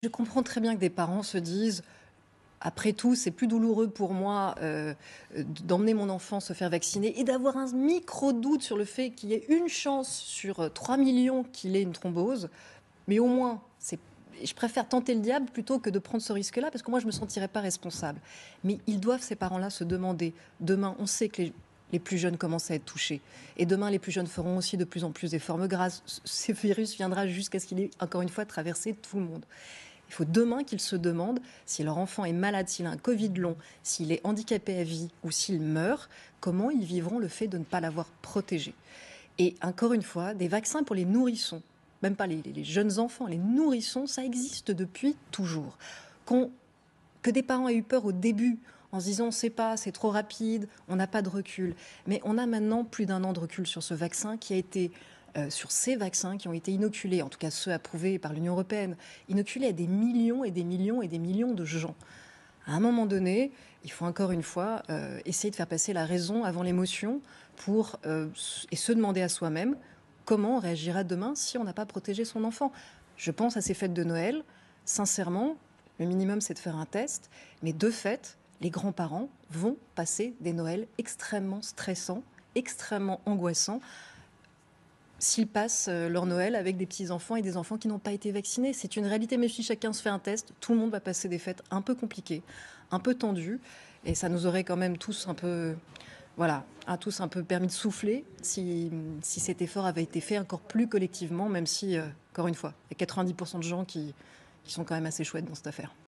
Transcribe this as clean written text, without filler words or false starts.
Je comprends très bien que des parents se disent: «Après tout, c'est plus douloureux pour moi, d'emmener mon enfant se faire vacciner et d'avoir un micro doute sur le fait qu'il y ait une chance sur, 3 000 000 qu'il ait une thrombose, mais au moins, c'est je préfère tenter le diable plutôt que de prendre ce risque-là parce que moi, je me sentirais pas responsable». Mais ils doivent, ces parents-là, se demander: demain, on sait que les plus jeunes commencent à être touchés et demain, les plus jeunes feront aussi de plus en plus des formes graves. Ce virus viendra jusqu'à ce qu'il ait, encore une fois, traversé tout le monde. Il faut demain qu'ils se demandent si leur enfant est malade, s'il a un Covid long, s'il est handicapé à vie ou s'il meurt, comment ils vivront le fait de ne pas l'avoir protégé. Et encore une fois, des vaccins pour les nourrissons, même pas les jeunes enfants, les nourrissons, ça existe depuis toujours. Qu'on- que des parents aient eu peur au début en se disant on ne sait pas, c'est trop rapide, on n'a pas de recul. Mais on a maintenant plus d'1 an de recul sur ce vaccin qui a été sur ces vaccins qui ont été inoculés, en tout cas ceux approuvés par l'Union européenne, inoculés à des millions et des millions et des millions de gens. À un moment donné, il faut encore une fois essayer de faire passer la raison avant l'émotion et se demander à soi-même comment on réagira demain si on n'a pas protégé son enfant. Je pense à ces fêtes de Noël. Sincèrement, le minimum, c'est de faire un test. Mais de fait, les grands-parents vont passer des Noëls extrêmement stressants, extrêmement angoissants, s'ils passent leur Noël avec des petits-enfants et des enfants qui n'ont pas été vaccinés. C'est une réalité, même si chacun se fait un test, tout le monde va passer des fêtes un peu compliquées, un peu tendues, et ça nous aurait quand même tous un peu, voilà, à tous un peu permis de souffler si cet effort avait été fait encore plus collectivement, même si, encore une fois, il y a 90% de gens qui sont quand même assez chouettes dans cette affaire.